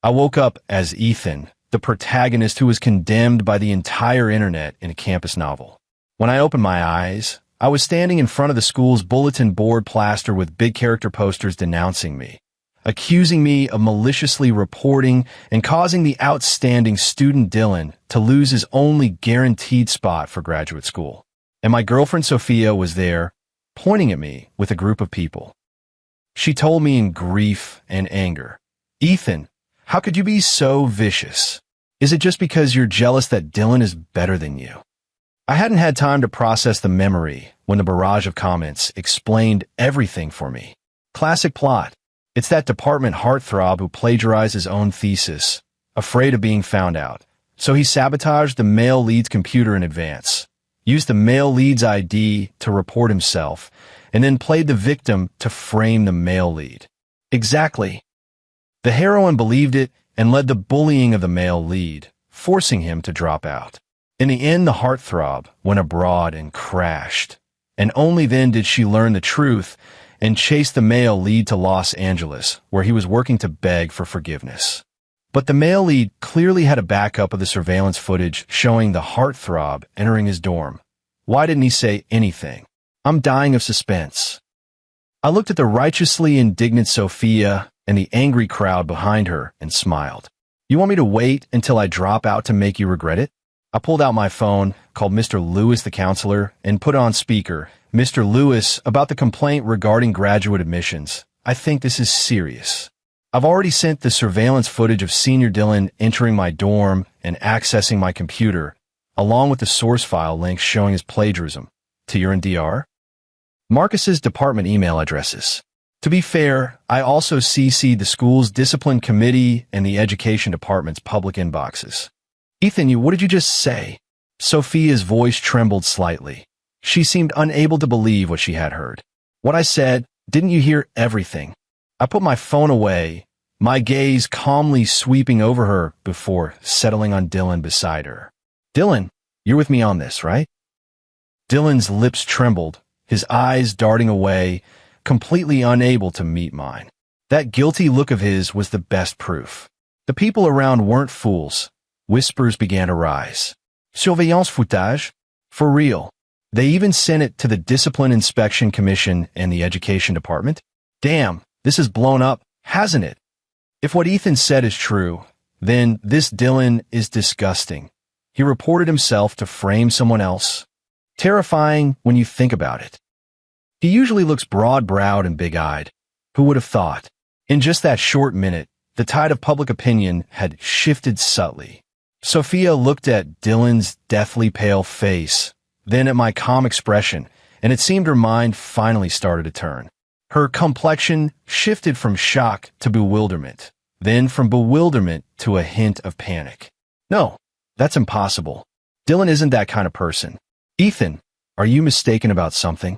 I woke up as Ethan, the protagonist who was condemned by the entire internet in a campus novel. When I opened my eyes, I was standing in front of the school's bulletin board plastered with big character posters denouncing me, accusing me of maliciously reporting and causing the outstanding student Dylan to lose his only guaranteed spot for graduate school. And my girlfriend Sophia was there, pointing at me with a group of people. She told me in grief and anger, "Ethan, how could you be so vicious? Is it just because you're jealous that Dylan is better than you?" I hadn't had time to process the memory when the barrage of comments explained everything for me. Classic plot. It's that department heartthrob who plagiarized his own thesis, afraid of being found out. So he sabotaged the male lead's computer in advance, used the male lead's ID to report himself, and then played the victim to frame the male lead. Exactly. The heroine believed it and led the bullying of the male lead, forcing him to drop out. In the end, the heartthrob went abroad and crashed, and only then did she learn the truth and chase the male lead to Los Angeles, where he was working to beg for forgiveness. But the male lead clearly had a backup of the surveillance footage showing the heartthrob entering his dorm. Why didn't he say anything? I'm dying of suspense. I looked at the righteously indignant Sophia and the angry crowd behind her and smiled. You want me to wait until I drop out to make you regret it? I pulled out my phone, called Mr. Lewis the counselor, and put on speaker. Mr. Lewis, about the complaint regarding graduate admissions. I think this is serious. I've already sent the surveillance footage of Senior Dylan entering my dorm and accessing my computer, along with the source file links showing his plagiarism, to your DR. Marcus's department email addresses. To be fair, I also CC'd the school's discipline committee and the education department's public inboxes. Ethan, what did you just say? Sophia's voice trembled slightly. She seemed unable to believe what she had heard. What I said, didn't you hear everything? I put my phone away, my gaze calmly sweeping over her before settling on Dylan beside her. Dylan, you're with me on this, right? Dylan's lips trembled, his eyes darting away, completely unable to meet mine. That guilty look of his was the best proof. The people around weren't fools. Whispers began to rise. Surveillance footage? For real. They even sent it to the Discipline Inspection Commission and the Education Department? Damn, this has blown up, hasn't it? If what Ethan said is true, then this Dylan is disgusting. He reported himself to frame someone else. Terrifying when you think about it. He usually looks broad-browed and big-eyed. Who would have thought? In just that short minute, the tide of public opinion had shifted subtly. Sophia looked at Dylan's deathly pale face, then at my calm expression, and it seemed her mind finally started to turn. Her complexion shifted from shock to bewilderment, then from bewilderment to a hint of panic. No, that's impossible. Dylan isn't that kind of person. Ethan, are you mistaken about something?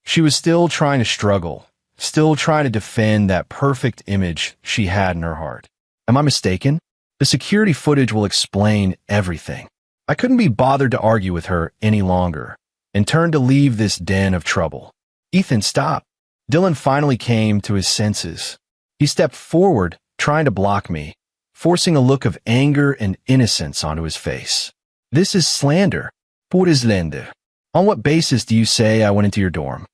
She was still trying to struggle, still trying to defend that perfect image she had in her heart. Am I mistaken? The security footage will explain everything. I couldn't be bothered to argue with her any longer, and turned to leave this den of trouble. Ethan, stop. Dylan finally came to his senses. He stepped forward, trying to block me, forcing a look of anger and innocence onto his face. This is slander. Por slander. On what basis do you say I went into your dorm?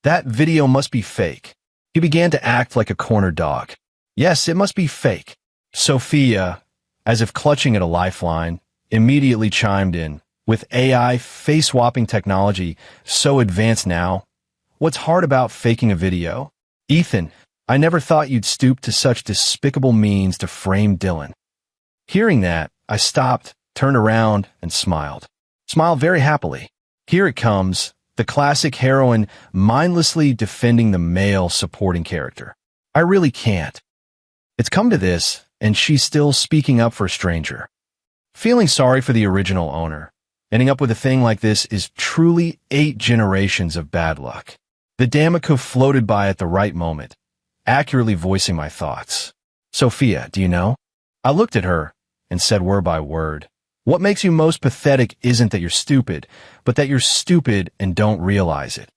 That video must be fake. He began to act like a cornered dog. Yes, it must be fake. Sophia, as if clutching at a lifeline, immediately chimed in. With AI face-swapping technology so advanced now, what's hard about faking a video? Ethan, I never thought you'd stoop to such despicable means to frame Dylan. Hearing that, I stopped, turned around, and smiled. Smiled very happily. Here it comes, the classic heroine mindlessly defending the male supporting character. I really can't. It's come to this, and she's still speaking up for a stranger. Feeling sorry for the original owner. Ending up with a thing like this is truly 8 generations of bad luck. The Damico floated by at the right moment, accurately voicing my thoughts. Sophia, do you know? I looked at her and said word by word, what makes you most pathetic isn't that you're stupid, but that you're stupid and don't realize it.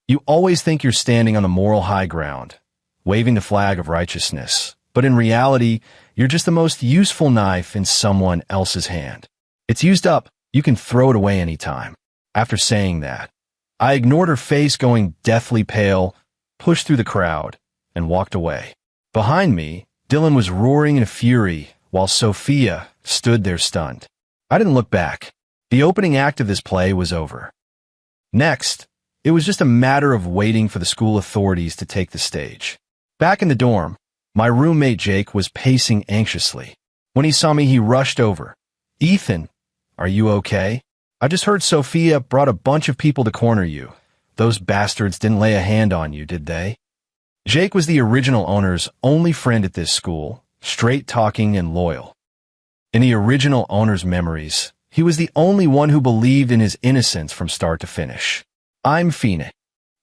You always think you're standing on the moral high ground, waving the flag of righteousness, But in reality, you're just the most useful knife in someone else's hand. It's used up, you can throw it away anytime. After saying that, I ignored her face going deathly pale, pushed through the crowd, and walked away. Behind me, Dylan was roaring in a fury, while Sophia stood there stunned. I didn't look back. The opening act of this play was over. Next, it was just a matter of waiting for the school authorities to take the stage. Back in the dorm, my roommate Jake was pacing anxiously. When he saw me, he rushed over. "Ethan, are you okay? I just heard Sophia brought a bunch of people to corner you. Those bastards didn't lay a hand on you, did they?" Jake was the original owner's only friend at this school, straight-talking and loyal. In the original owner's memories, he was the only one who believed in his innocence from start to finish. "I'm Phoenix."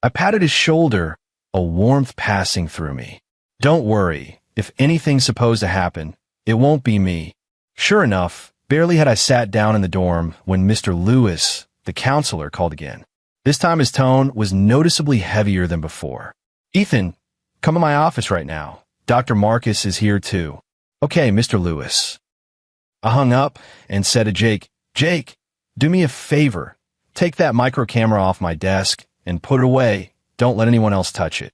I patted his shoulder, a warmth passing through me. "Don't worry, if anything's supposed to happen, it won't be me." Sure enough, barely had I sat down in the dorm when Mr. Lewis, the counselor, called again. This time his tone was noticeably heavier than before. "Ethan, come to my office right now. Dr. Marcus is here too." "Okay, Mr. Lewis." I hung up and said to Jake, "Jake, do me a favor. Take that micro camera off my desk and put it away. Don't let anyone else touch it."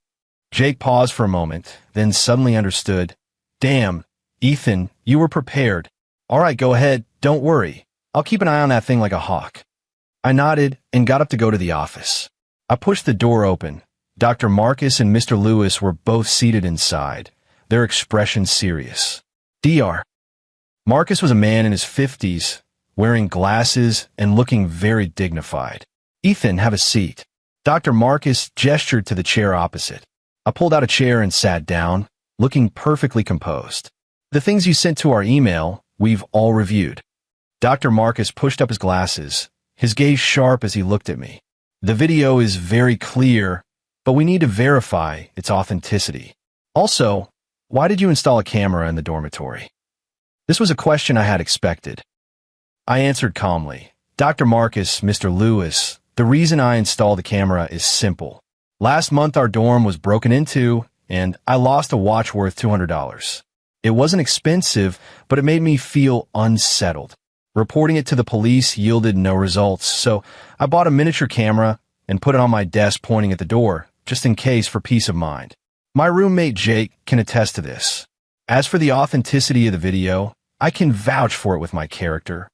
Jake paused for a moment, then suddenly understood. "Damn, Ethan, you were prepared. All right, go ahead. Don't worry. I'll keep an eye on that thing like a hawk." I nodded and got up to go to the office. I pushed the door open. Dr. Marcus and Mr. Lewis were both seated inside, their expressions serious. Dr. Marcus was a man in his 50s, wearing glasses and looking very dignified. "Ethan, have a seat." Dr. Marcus gestured to the chair opposite. I pulled out a chair and sat down, looking perfectly composed. "The things you sent to our email, we've all reviewed." Dr. Marcus pushed up his glasses, his gaze sharp as he looked at me. "The video is very clear, but we need to verify its authenticity. Also, why did you install a camera in the dormitory?" This was a question I had expected. I answered calmly. "Dr. Marcus, Mr. Lewis, the reason I installed the camera is simple. Last month our dorm was broken into, and I lost a watch worth $200. It wasn't expensive, but it made me feel unsettled. Reporting it to the police yielded no results, so I bought a miniature camera and put it on my desk pointing at the door, just in case for peace of mind. My roommate Jake can attest to this. As for the authenticity of the video, I can vouch for it with my character.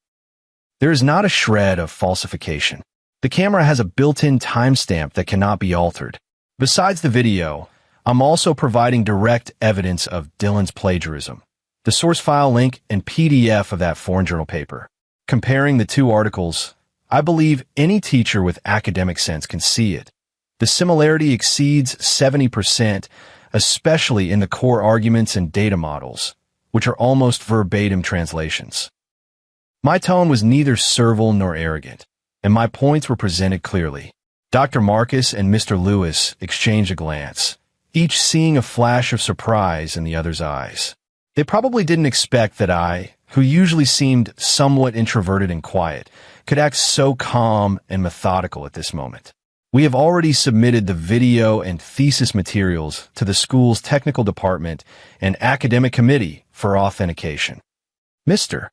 There is not a shred of falsification. The camera has a built-in timestamp that cannot be altered. Besides the video, I'm also providing direct evidence of Dylan's plagiarism. The source file link and PDF of that foreign journal paper. Comparing the two articles, I believe any teacher with academic sense can see it. The similarity exceeds 70%, especially in the core arguments and data models, which are almost verbatim translations. My tone was neither servile nor arrogant, and my points were presented clearly. Dr. Marcus and Mr. Lewis exchanged a glance, each seeing a flash of surprise in the other's eyes. They probably didn't expect that I, who usually seemed somewhat introverted and quiet, could act so calm and methodical at this moment. We have already submitted the video and thesis materials to the school's technical department and academic committee for authentication. Mr.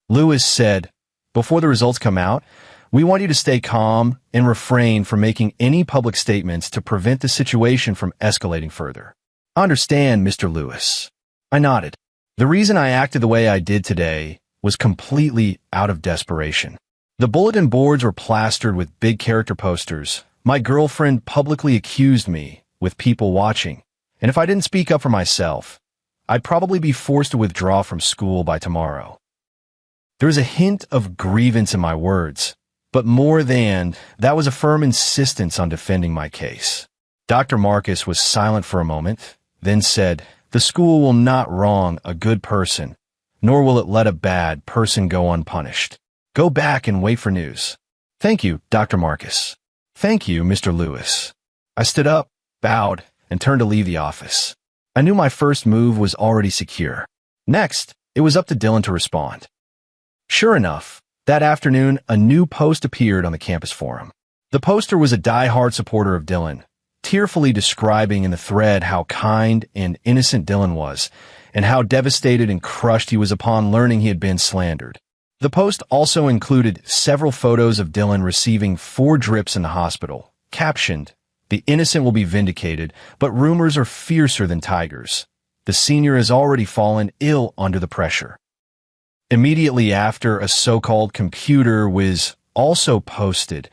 Lewis said, "Before the results come out, we want you to stay calm and refrain from making any public statements to prevent the situation from escalating further." "I understand, Mr. Lewis." I nodded. The reason I acted the way I did today was completely out of desperation. The bulletin boards were plastered with big character posters. My girlfriend publicly accused me, with people watching, and if I didn't speak up for myself, I'd probably be forced to withdraw from school by tomorrow. There was a hint of grievance in my words, but more than that was a firm insistence on defending my case. Dr. Marcus was silent for a moment, then said, "The school will not wrong a good person, nor will it let a bad person go unpunished. Go back and wait for news." "Thank you, Dr. Marcus." "Thank you, Mr. Lewis." I stood up, bowed, and turned to leave the office. I knew my first move was already secure. Next, it was up to Dylan to respond. Sure enough, that afternoon, a new post appeared on the campus forum. The poster was a die-hard supporter of Dylan, tearfully describing in the thread how kind and innocent Dylan was, and how devastated and crushed he was upon learning he had been slandered. The post also included several photos of Dylan receiving 4 drips in the hospital, captioned, "The innocent will be vindicated, but rumors are fiercer than tigers. The senior has already fallen ill under the pressure." Immediately after, a so-called computer was also posted,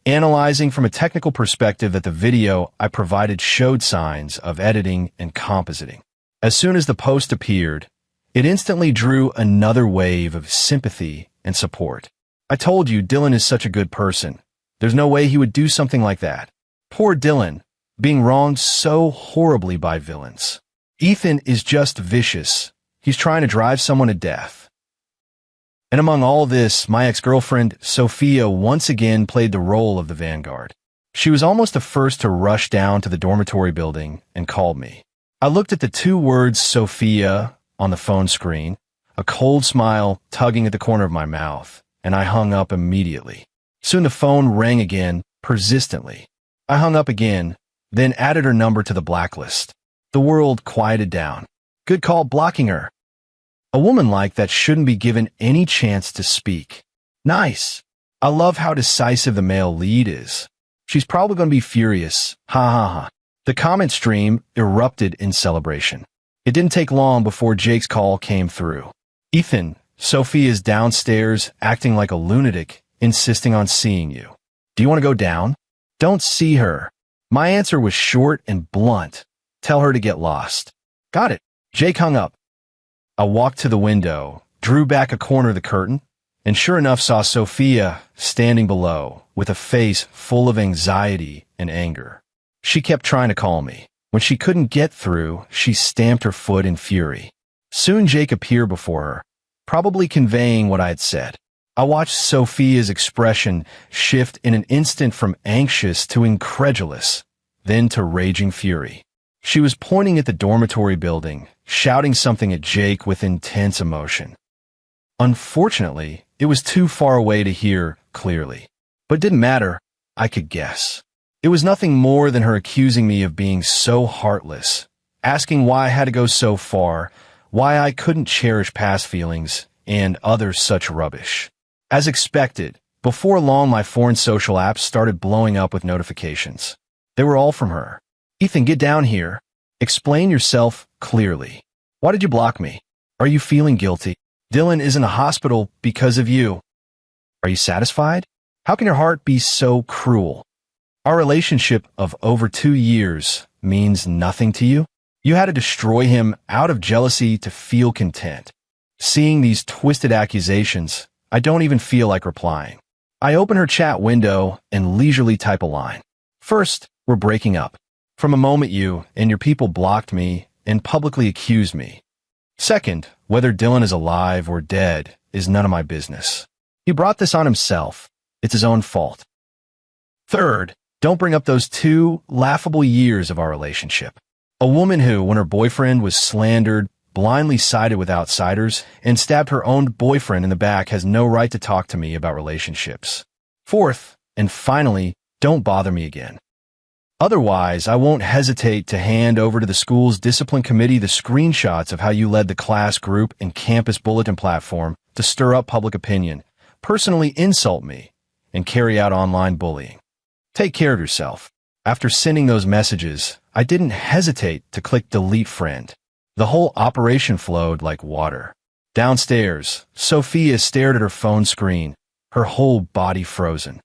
analyzing from a technical perspective that the video I provided showed signs of editing and compositing. As soon as the post appeared, it instantly drew another wave of sympathy and support. "I told you Dylan is such a good person. There's no way he would do something like that. Poor Dylan, being wronged so horribly by villains. Ethan is just vicious. He's trying to drive someone to death." And among all this, my ex-girlfriend, Sophia, once again played the role of the vanguard. She was almost the first to rush down to the dormitory building and called me. I looked at the 2 words Sophia on the phone screen, a cold smile tugging at the corner of my mouth, and I hung up immediately. Soon the phone rang again, persistently. I hung up again, then added her number to the blacklist. The world quieted down. Good call blocking her. A woman like that shouldn't be given any chance to speak. Nice. I love how decisive the male lead is. She's probably going to be furious. Ha ha ha. The comment stream erupted in celebration. It didn't take long before Jake's call came through. "Ethan, Sophie is downstairs acting like a lunatic, insisting on seeing you. Do you want to go down?" "Don't see her." My answer was short and blunt. "Tell her to get lost." "Got it." Jake hung up. I walked to the window, drew back a corner of the curtain, and sure enough saw Sophia standing below with a face full of anxiety and anger. She kept trying to call me. When she couldn't get through, she stamped her foot in fury. Soon Jake appeared before her, probably conveying what I had said. I watched Sophia's expression shift in an instant from anxious to incredulous, then to raging fury. She was pointing at the dormitory building, shouting something at Jake with intense emotion. Unfortunately, it was too far away to hear clearly. But it didn't matter. I could guess. It was nothing more than her accusing me of being so heartless, asking why I had to go so far, why I couldn't cherish past feelings, and other such rubbish. As expected, before long my foreign social apps started blowing up with notifications. They were all from her. "Ethan, get down here. Explain yourself clearly. Why did you block me? Are you feeling guilty? Dylan is in a hospital because of you. Are you satisfied? How can your heart be so cruel? Our relationship of over 2 years means nothing to you? You had to destroy him out of jealousy to feel content." Seeing these twisted accusations, I don't even feel like replying. I open her chat window and leisurely type a line. "First, we're breaking up. From a moment you and your people blocked me and publicly accused me. Second, whether Dylan is alive or dead is none of my business. He brought this on himself. It's his own fault. Third, don't bring up those 2 laughable years of our relationship. A woman who, when her boyfriend was slandered, blindly sided with outsiders and stabbed her own boyfriend in the back has no right to talk to me about relationships. Fourth, and finally, don't bother me again. Otherwise, I won't hesitate to hand over to the school's discipline committee the screenshots of how you led the class group and campus bulletin platform to stir up public opinion, personally insult me, and carry out online bullying. Take care of yourself." After sending those messages, I didn't hesitate to click delete friend. The whole operation flowed like water. Downstairs, Sophia stared at her phone screen, her whole body frozen.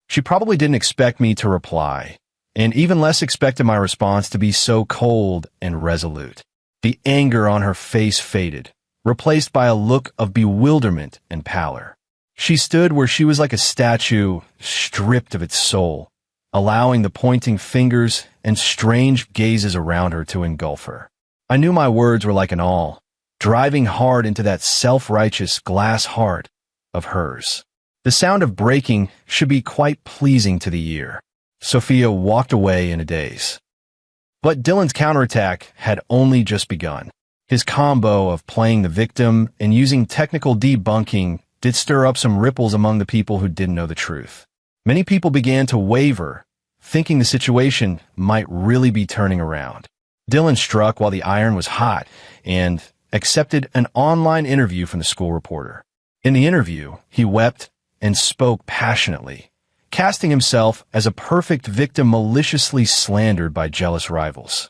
She probably didn't expect me to reply, and even less expected my response to be so cold and resolute. The anger on her face faded, replaced by a look of bewilderment and pallor. She stood where she was like a statue stripped of its soul, allowing the pointing fingers and strange gazes around her to engulf her. I knew my words were like an awl, driving hard into that self-righteous glass heart of hers. The sound of breaking should be quite pleasing to the ear. Sophia walked away in a daze. But Dylan's counterattack had only just begun. His combo of playing the victim and using technical debunking did stir up some ripples among the people who didn't know the truth. Many people began to waver, thinking the situation might really be turning around. Dylan struck while the iron was hot and accepted an online interview from the school reporter. In the interview, he wept and spoke passionately, casting himself as a perfect victim maliciously slandered by jealous rivals.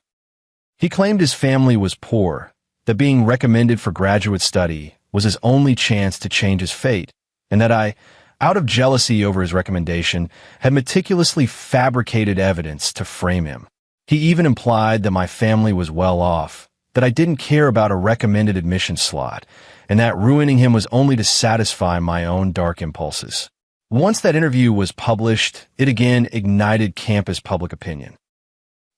He claimed his family was poor, that being recommended for graduate study was his only chance to change his fate, and that I, out of jealousy over his recommendation, had meticulously fabricated evidence to frame him. He even implied that my family was well off, that I didn't care about a recommended admission slot, and that ruining him was only to satisfy my own dark impulses. Once that interview was published, it again ignited campus public opinion.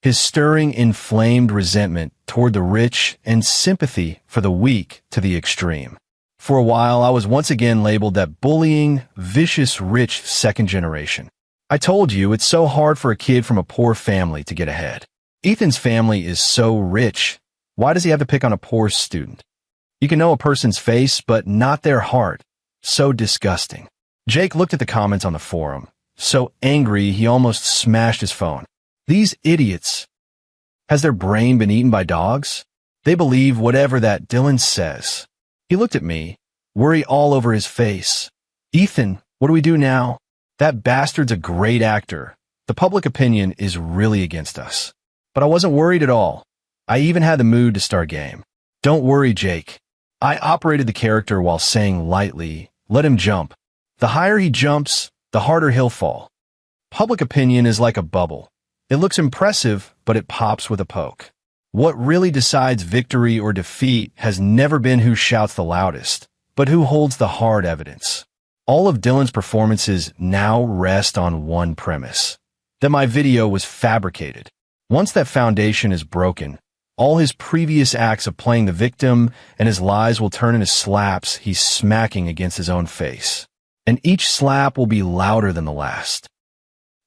His stirring inflamed resentment toward the rich and sympathy for the weak to the extreme. For a while, I was once again labeled that bullying, vicious, rich second generation. I told you it's so hard for a kid from a poor family to get ahead. Ethan's family is so rich. Why does he have to pick on a poor student? You can know a person's face, but not their heart. So disgusting. Jake looked at the comments on the forum, so angry he almost smashed his phone. These idiots. Has their brain been eaten by dogs? They believe whatever that Dylan says. He looked at me, worry all over his face. Ethan, what do we do now? That bastard's a great actor. The public opinion is really against us. But I wasn't worried at all. I even had the mood to start game. Don't worry, Jake. I operated the character while saying lightly, let him jump. The higher he jumps, the harder he'll fall. Public opinion is like a bubble. It looks impressive, but it pops with a poke. What really decides victory or defeat has never been who shouts the loudest, but who holds the hard evidence. All of Dylan's performances now rest on one premise, that my video was fabricated. Once that foundation is broken, all his previous acts of playing the victim and his lies will turn into slaps he's smacking against his own face. And each slap will be louder than the last.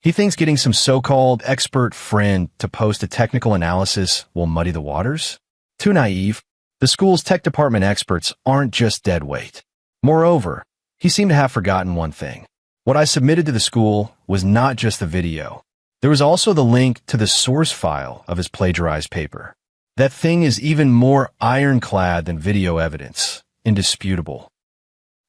He thinks getting some so-called expert friend to post a technical analysis will muddy the waters? Too naive. The school's tech department experts aren't just dead weight. Moreover, he seemed to have forgotten one thing. What I submitted to the school was not just the video. There was also the link to the source file of his plagiarized paper. That thing is even more ironclad than video evidence. Indisputable.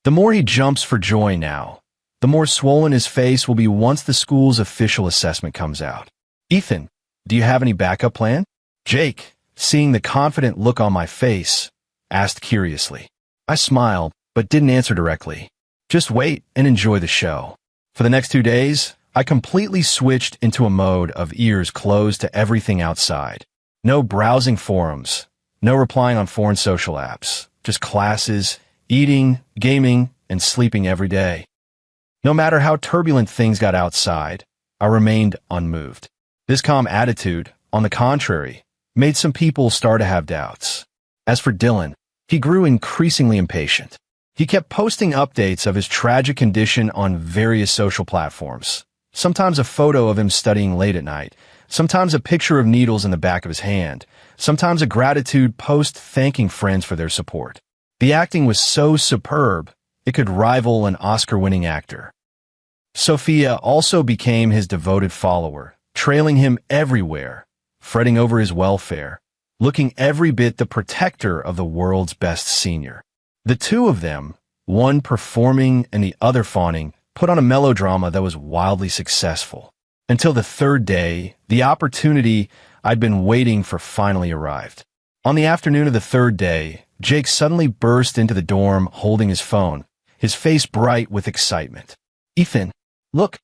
The more he jumps for joy now, the more swollen his face will be once the school's official assessment comes out. Ethan, do you have any backup plan? Jake, seeing the confident look on my face, asked curiously. I smiled, but didn't answer directly. Just wait and enjoy the show. For the next 2 days, I completely switched into a mode of ears closed to everything outside. No browsing forums, no replying on foreign social apps, just classes, eating, gaming, and sleeping every day. No matter how turbulent things got outside, I remained unmoved. This calm attitude, on the contrary, made some people start to have doubts. As for Dylan, he grew increasingly impatient. He kept posting updates of his tragic condition on various social platforms. Sometimes a photo of him studying late at night, sometimes a picture of needles in the back of his hand, sometimes a gratitude post thanking friends for their support. The acting was so superb, it could rival an Oscar-winning actor. Sophia also became his devoted follower, trailing him everywhere, fretting over his welfare, looking every bit the protector of the world's best senior. The two of them, one performing and the other fawning, put on a melodrama that was wildly successful. Until the third day, the opportunity I'd been waiting for finally arrived. On the afternoon of the third day, Jake suddenly burst into the dorm holding his phone, his face bright with excitement. Ethan, look.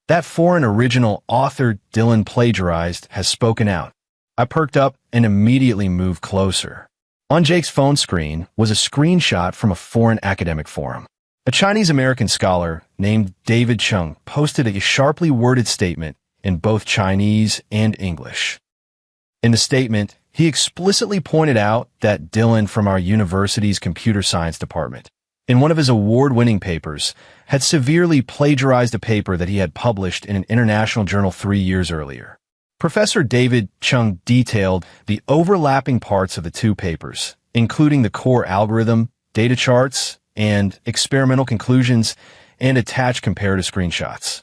That foreign original author Dylan plagiarized has spoken out. I perked up and immediately moved closer. On Jake's phone screen was a screenshot from a foreign academic forum. A Chinese-American scholar named David Chung posted a sharply worded statement in both Chinese and English. In the statement, he explicitly pointed out that Dylan from our university's computer science department, in one of his award-winning papers, had severely plagiarized a paper that he had published in an international journal 3 years earlier. Professor David Chung detailed the overlapping parts of the two papers, including the core algorithm, data charts, and experimental conclusions, and attached comparative screenshots.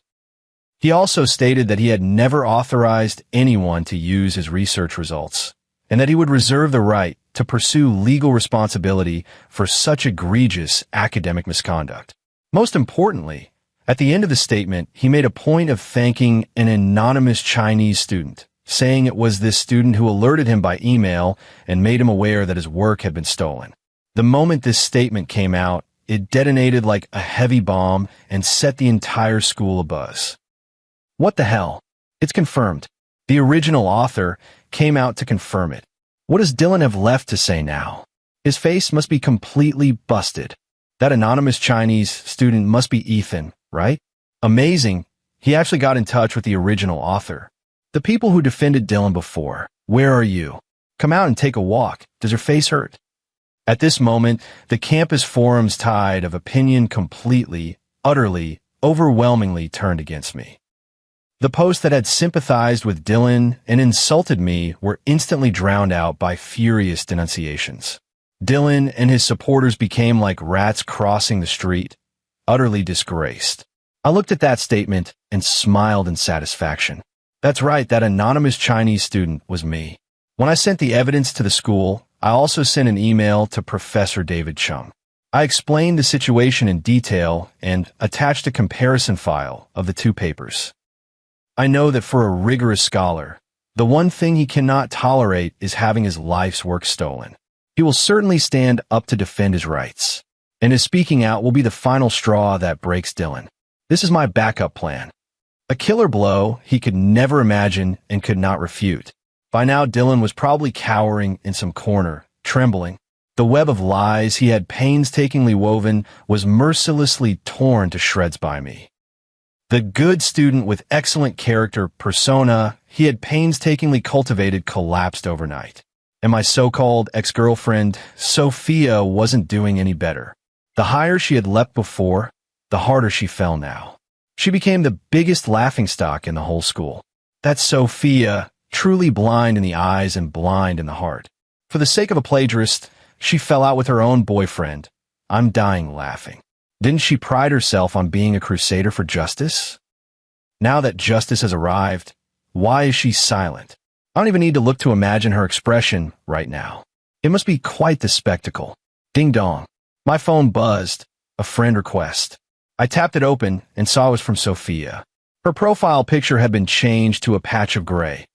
He also stated that he had never authorized anyone to use his research results, and that he would reserve the right to pursue legal responsibility for such egregious academic misconduct. Most importantly, at the end of the statement, he made a point of thanking an anonymous Chinese student, saying it was this student who alerted him by email and made him aware that his work had been stolen. The moment this statement came out, it detonated like a heavy bomb and set the entire school abuzz. What the hell? It's confirmed. The original author came out to confirm it. What does Dylan have left to say now? His face must be completely busted. That anonymous Chinese student must be Ethan, right? Amazing. He actually got in touch with the original author. The people who defended Dylan before, where are you? Come out and take a walk. Does your face hurt? At this moment, the campus forum's tide of opinion completely, utterly, overwhelmingly turned against me. The posts that had sympathized with Dylan and insulted me were instantly drowned out by furious denunciations. Dylan and his supporters became like rats crossing the street, utterly disgraced. I looked at that statement and smiled in satisfaction. That's right, that anonymous Chinese student was me. When I sent the evidence to the school, I also sent an email to Professor David Chung. I explained the situation in detail and attached a comparison file of the two papers. I know that for a rigorous scholar, the one thing he cannot tolerate is having his life's work stolen. He will certainly stand up to defend his rights, and his speaking out will be the final straw that breaks Dylan. This is my backup plan. A killer blow he could never imagine and could not refute. By now, Dylan was probably cowering in some corner, trembling. The web of lies he had painstakingly woven was mercilessly torn to shreds by me. The good student with excellent character persona he had painstakingly cultivated collapsed overnight. And my so-called ex-girlfriend, Sophia, wasn't doing any better. The higher she had leapt before, the harder she fell now. She became the biggest laughingstock in the whole school. That Sophia, truly blind in the eyes and blind in the heart. For the sake of a plagiarist, she fell out with her own boyfriend. I'm dying laughing. Didn't she pride herself on being a crusader for justice? Now that justice has arrived, why is she silent? I don't even need to look to imagine her expression right now. It must be quite the spectacle. Ding dong. My phone buzzed. A friend request. I tapped it open and saw it was from Sophia. Her profile picture had been changed to a patch of gray,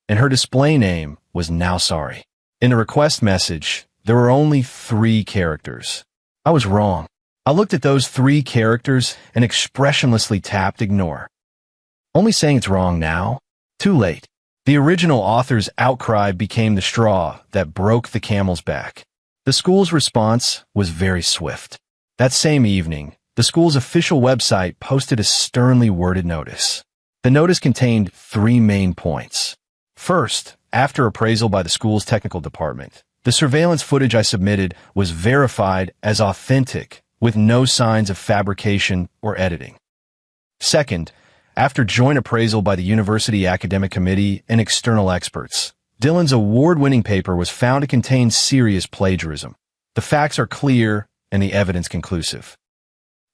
and her display name was "Now Sorry." In the request message, there were only 3 characters. I was wrong. I looked at those 3 characters and expressionlessly tapped ignore. Only saying it's wrong now? Too late. The original author's outcry became the straw that broke the camel's back. The school's response was very swift. That same evening, the school's official website posted a sternly worded notice. The notice contained 3 main points. First, after appraisal by the school's technical department, the surveillance footage I submitted was verified as authentic, with no signs of fabrication or editing. Second, after joint appraisal by the University Academic Committee and external experts, Dylan's award-winning paper was found to contain serious plagiarism. The facts are clear and the evidence conclusive.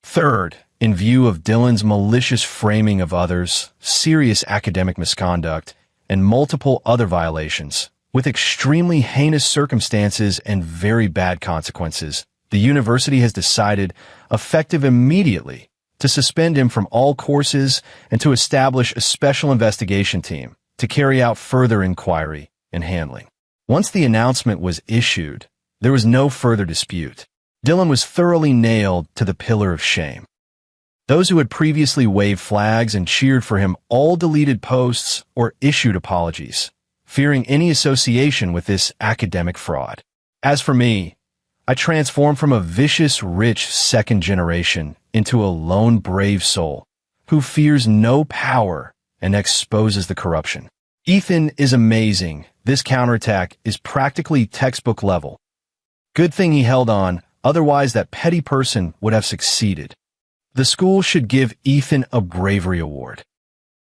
Third, in view of Dylan's malicious framing of others, serious academic misconduct, and multiple other violations, with extremely heinous circumstances and very bad consequences, the university has decided, effective immediately, to suspend him from all courses and to establish a special investigation team to carry out further inquiry and handling. Once the announcement was issued, there was no further dispute. Dylan was thoroughly nailed to the pillar of shame. Those who had previously waved flags and cheered for him all deleted posts or issued apologies, fearing any association with this academic fraud. As for me, I transformed from a vicious, rich second generation into a lone, brave soul who fears no power and exposes the corruption. Ethan is amazing. This counterattack is practically textbook level. Good thing he held on, otherwise that petty person would have succeeded. The school should give Ethan a bravery award.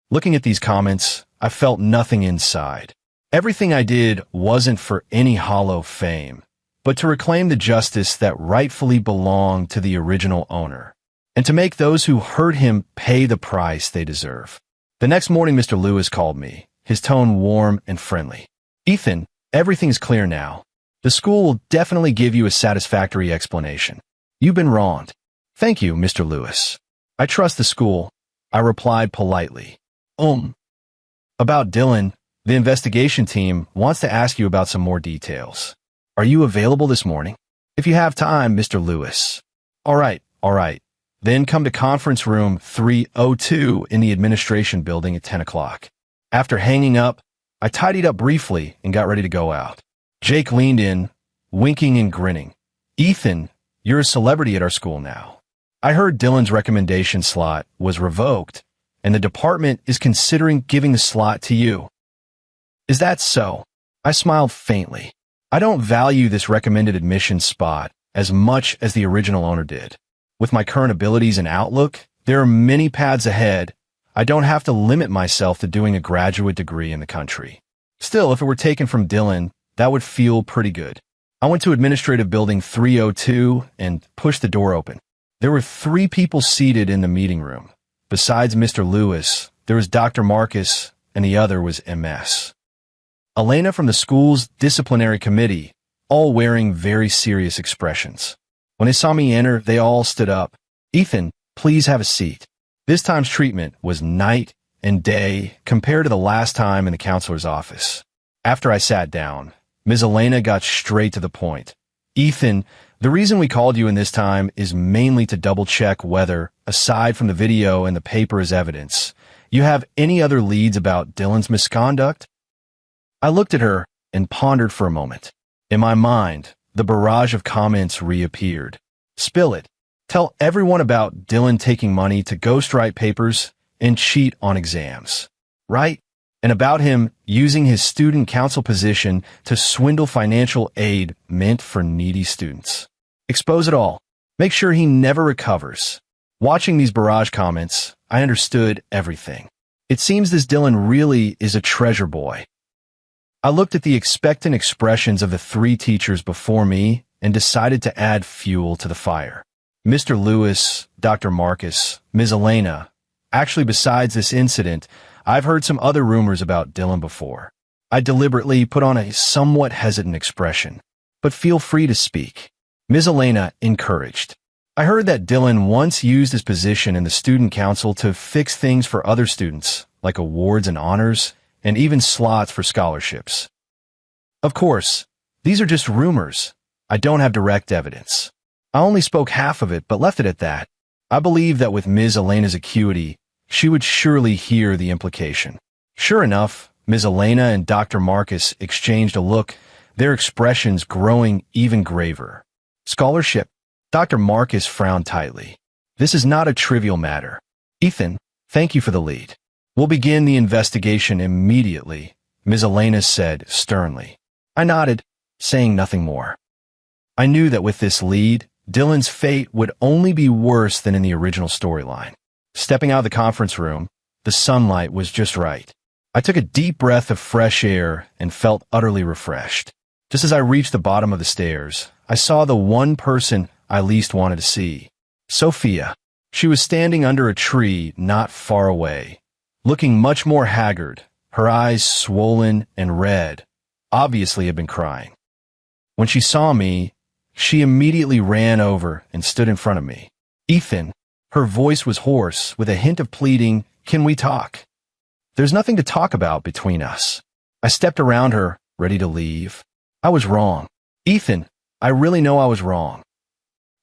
Looking at these comments, I felt nothing inside. Everything I did wasn't for any hollow fame, but to reclaim the justice that rightfully belonged to the original owner, and to make those who hurt him pay the price they deserve. The next morning, Mr. Lewis called me, his tone warm and friendly. Ethan, everything's clear now. The school will definitely give you a satisfactory explanation. You've been wronged. Thank you, Mr. Lewis. I trust the school, I replied politely. About Dylan, the investigation team wants to ask you about some more details. Are you available this morning? If you have time, Mr. Lewis. All right. Then come to conference room 302 in the administration building at 10 o'clock. After hanging up, I tidied up briefly and got ready to go out. Jake leaned in, winking and grinning. Ethan, you're a celebrity at our school now. I heard Dylan's recommendation slot was revoked, and the department is considering giving the slot to you. Is that so? I smiled faintly. I don't value this recommended admission spot as much as the original owner did. With my current abilities and outlook, there are many paths ahead. I don't have to limit myself to doing a graduate degree in the country. Still, if it were taken from Dylan, that would feel pretty good. I went to administrative building 302 and pushed the door open. There were 3 people seated in the meeting room. Besides Mr. Lewis, there was Dr. Marcus, and the other was MS. Elena from the school's disciplinary committee, all wearing very serious expressions. When they saw me enter, they all stood up. Ethan, please have a seat. This time's treatment was night and day compared to the last time in the counselor's office. After I sat down, Ms. Elena got straight to the point. Ethan, the reason we called you in this time is mainly to double-check whether, aside from the video and the paper as evidence, you have any other leads about Dylan's misconduct? I looked at her and pondered for a moment. In my mind, the barrage of comments reappeared. Spill it. Tell everyone about Dylan taking money to ghostwrite papers and cheat on exams. Right? And about him using his student council position to swindle financial aid meant for needy students. Expose it all. Make sure he never recovers. Watching these barrage comments, I understood everything. It seems this Dylan really is a treasure boy. I looked at the expectant expressions of the 3 teachers before me and decided to add fuel to the fire. Mr. Lewis, Dr. Marcus, Ms. Elena. Actually, besides this incident, I've heard some other rumors about Dylan before. I deliberately put on a somewhat hesitant expression, but feel free to speak. Ms. Elena encouraged. I heard that Dylan once used his position in the student council to fix things for other students, like awards and honors, and even slots for scholarships. Of course, these are just rumors. I don't have direct evidence. I only spoke half of it, but left it at that. I believe that with Ms. Elena's acuity, she would surely hear the implication. Sure enough, Ms. Elena and Dr. Marcus exchanged a look, their expressions growing even graver. Scholarship. Dr. Marcus frowned tightly. This is not a trivial matter. Ethan, thank you for the lead. We'll begin the investigation immediately, Ms. Elena said sternly. I nodded, saying nothing more. I knew that with this lead, Dylan's fate would only be worse than in the original storyline. Stepping out of the conference room, the sunlight was just right. I took a deep breath of fresh air and felt utterly refreshed. Just as I reached the bottom of the stairs, I saw the one person I least wanted to see. Sophia. She was standing under a tree not far away, looking much more haggard, her eyes swollen and red, obviously had been crying. When she saw me, she immediately ran over and stood in front of me. Ethan, her voice was hoarse with a hint of pleading, can we talk? There's nothing to talk about between us. I stepped around her, ready to leave. I was wrong. Ethan, I really know I was wrong.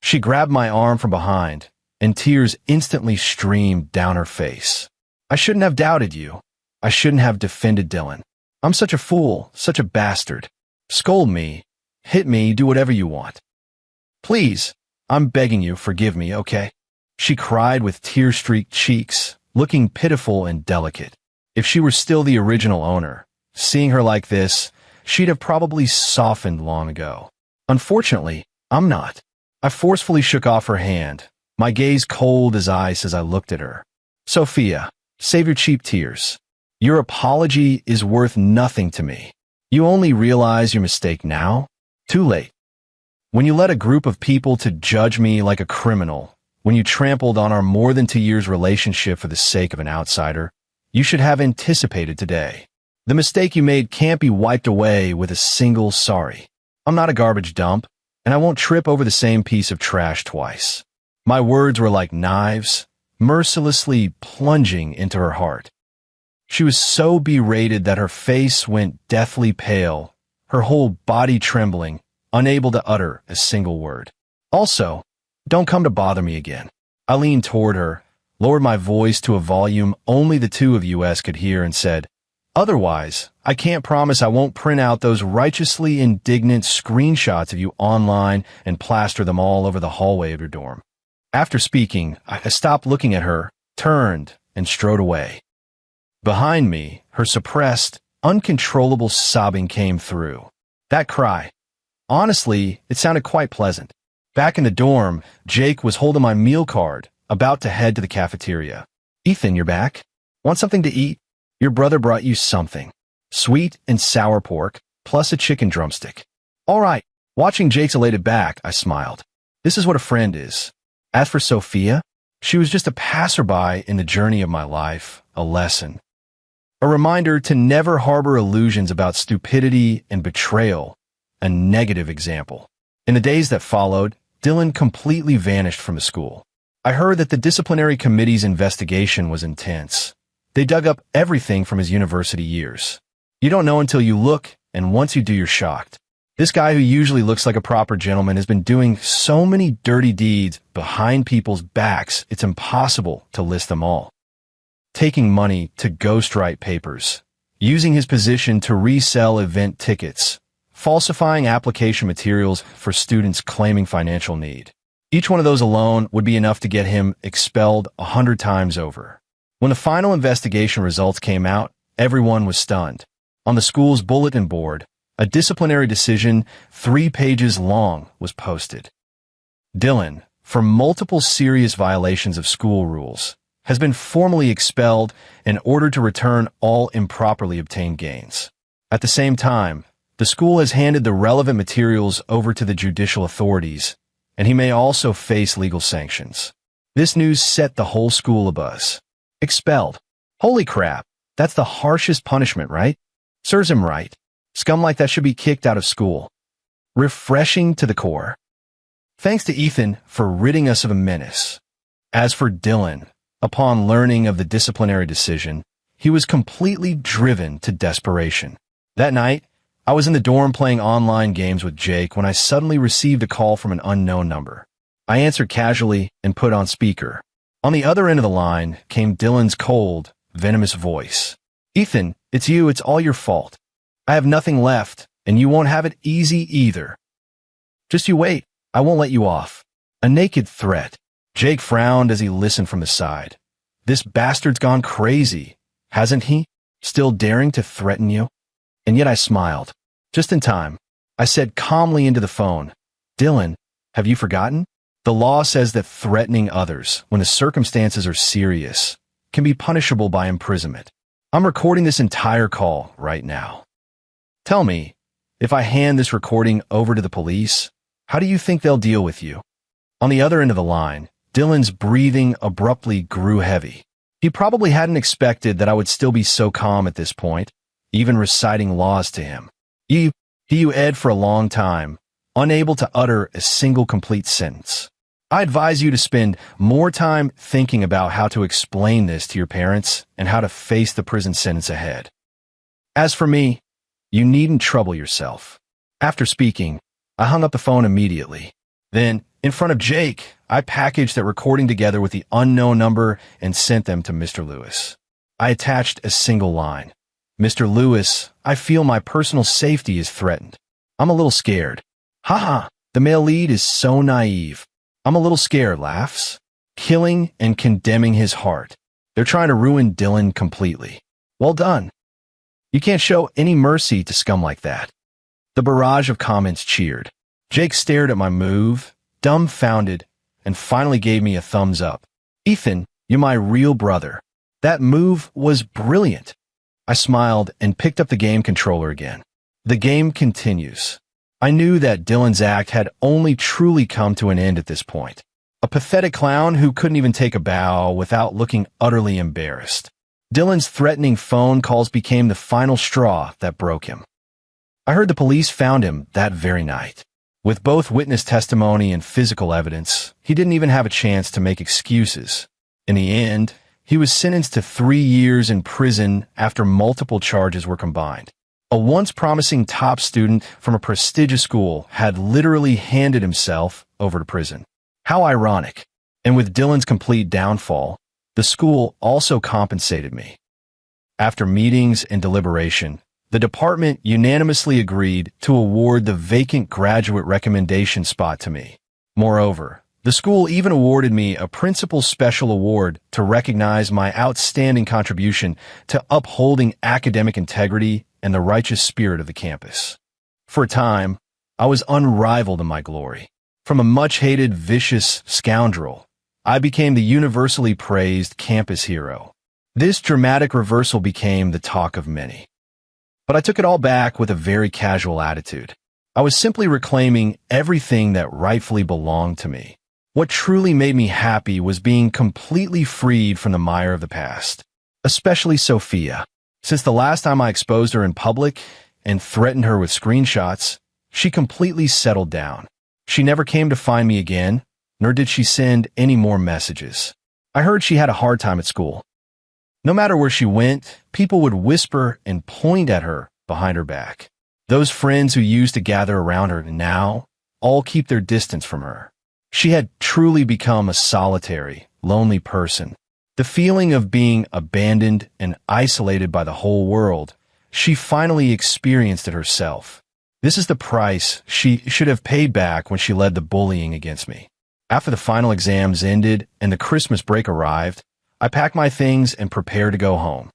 She grabbed my arm from behind, and tears instantly streamed down her face. I shouldn't have doubted you. I shouldn't have defended Dylan. I'm such a fool, such a bastard. Scold me, hit me, do whatever you want. Please, I'm begging you, forgive me, okay? She cried with tear-streaked cheeks, looking pitiful and delicate. If she were still the original owner, seeing her like this, she'd have probably softened long ago. Unfortunately, I'm not. I forcefully shook off her hand, my gaze cold as ice as I looked at her. Sophia, save your cheap tears. Your apology is worth nothing to me. You only realize your mistake now? Too late. When you led a group of people to judge me like a criminal, when you trampled on our more than 2 years relationship for the sake of an outsider, You should have anticipated today. The mistake you made can't be wiped away with a single sorry. I'm not a garbage dump, and I won't trip over the same piece of trash twice. My words were like knives, mercilessly plunging into her heart. She was so berated that her face went deathly pale, her whole body trembling, unable to utter a single word. Also, don't come to bother me again. I leaned toward her, lowered my voice to a volume only the two of us could hear, and said, "Otherwise, I can't promise I won't print out those righteously indignant screenshots of you online and plaster them all over the hallway of your dorm." After speaking, I stopped looking at her, turned, and strode away. Behind me, her suppressed, uncontrollable sobbing came through. That cry. Honestly, it sounded quite pleasant. Back in the dorm, Jake was holding my meal card, about to head to the cafeteria. "Ethan, you're back? Want something to eat? Your brother brought you something. Sweet and sour pork, plus a chicken drumstick." "All right." Watching Jake's elated back, I smiled. This is what a friend is. As for Sophia, she was just a passerby in the journey of my life, a lesson. A reminder to never harbor illusions about stupidity and betrayal, a negative example. In the days that followed, Dylan completely vanished from the school. I heard that the disciplinary committee's investigation was intense. They dug up everything from his university years. You don't know until you look, and once you do, you're shocked. This guy who usually looks like a proper gentleman has been doing so many dirty deeds behind people's backs, it's impossible to list them all. Taking money to ghostwrite papers, using his position to resell event tickets, falsifying application materials for students claiming financial need. Each one of those alone would be enough to get him expelled 100 times over. When the final investigation results came out, everyone was stunned. On the school's bulletin board, a disciplinary decision 3 pages long was posted. Dylan, for multiple serious violations of school rules, has been formally expelled and ordered to return all improperly obtained gains. At the same time, the school has handed the relevant materials over to the judicial authorities, and he may also face legal sanctions. This news set the whole school abuzz. Expelled. Holy crap, that's the harshest punishment, right? Serves him right. Scum like that should be kicked out of school. Refreshing to the core. Thanks to Ethan for ridding us of a menace. As for Dylan, upon learning of the disciplinary decision, he was completely driven to desperation. That night, I was in the dorm playing online games with Jake when I suddenly received a call from an unknown number. I answered casually and put on speaker. On the other end of the line came Dylan's cold, venomous voice. "Ethan, it's you, it's all your fault. I have nothing left, and you won't have it easy either. Just you wait, I won't let you off." A naked threat. Jake frowned as he listened from the side. This bastard's gone crazy, hasn't he? Still daring to threaten you? And yet I smiled. Just in time. I said calmly into the phone, "Dylan, have you forgotten? The law says that threatening others, when the circumstances are serious, can be punishable by imprisonment. I'm recording this entire call right now. Tell me, if I hand this recording over to the police, how do you think they'll deal with you?" On the other end of the line, Dylan's breathing abruptly grew heavy. He probably hadn't expected that I would still be so calm at this point, even reciting laws to him. He ed for a long time, unable to utter a single complete sentence. I advise you to spend more time thinking about how to explain this to your parents and how to face the prison sentence ahead. As for me, you needn't trouble yourself. After speaking, I hung up the phone immediately. Then, in front of Jake, I packaged that recording together with the unknown number and sent them to Mr. Lewis. I attached a single line. "Mr. Lewis, I feel my personal safety is threatened. I'm a little scared." Haha, the male lead is so naive. "I'm a little scared," laughs. Killing and condemning his heart. They're trying to ruin Dylan completely. Well done. You can't show any mercy to scum like that. The barrage of comments cheered. Jake stared at my move, dumbfounded, and finally gave me a thumbs up. "Ethan, you're my real brother. That move was brilliant." I smiled and picked up the game controller again. The game continues. I knew that Dylan's act had only truly come to an end at this point. A pathetic clown who couldn't even take a bow without looking utterly embarrassed. Dylan's threatening phone calls became the final straw that broke him. I heard the police found him that very night. With both witness testimony and physical evidence, he didn't even have a chance to make excuses. In the end, he was sentenced to 3 years in prison after multiple charges were combined. A once promising top student from a prestigious school had literally handed himself over to prison. How ironic. And with Dylan's complete downfall, the school also compensated me. After meetings and deliberation, the department unanimously agreed to award the vacant graduate recommendation spot to me. Moreover, the school even awarded me a principal special award to recognize my outstanding contribution to upholding academic integrity and the righteous spirit of the campus. For a time, I was unrivaled in my glory. From a much-hated, vicious scoundrel, I became the universally praised campus hero. This dramatic reversal became the talk of many. But I took it all back with a very casual attitude. I was simply reclaiming everything that rightfully belonged to me. What truly made me happy was being completely freed from the mire of the past, especially Sophia. Since the last time I exposed her in public and threatened her with screenshots, she completely settled down. She never came to find me again, nor did she send any more messages. I heard she had a hard time at school. No matter where she went, people would whisper and point at her behind her back. Those friends who used to gather around her now all keep their distance from her. She had truly become a solitary, lonely person. The feeling of being abandoned and isolated by the whole world, she finally experienced it herself. This is the price she should have paid back when she led the bullying against me. After the final exams ended and the Christmas break arrived, I packed my things and prepared to go home.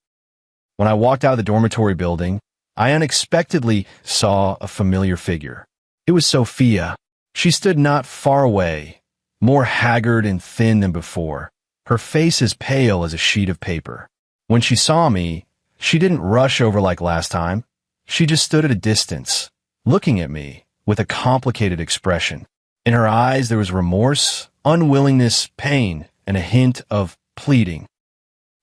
When I walked out of the dormitory building, I unexpectedly saw a familiar figure. It was Sophia. She stood not far away, more haggard and thin than before, her face as pale as a sheet of paper. When she saw me, she didn't rush over like last time. She just stood at a distance, looking at me with a complicated expression. In her eyes there was remorse, unwillingness, pain, and a hint of pleading.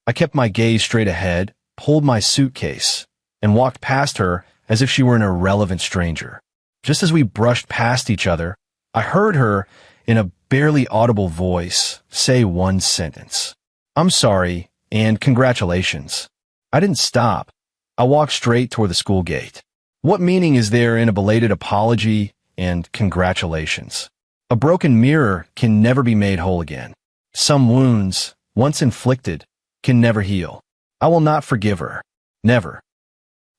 I kept my gaze straight ahead, pulled my suitcase, and walked past her as if she were an irrelevant stranger. Just as we brushed past each other, I heard her, in a barely audible voice, say one sentence. "I'm sorry, and congratulations." I didn't stop. I walked straight toward the school gate. What meaning is there in a belated apology and congratulations? A broken mirror can never be made whole again. Some wounds, once inflicted, can never heal. I will not forgive her. Never.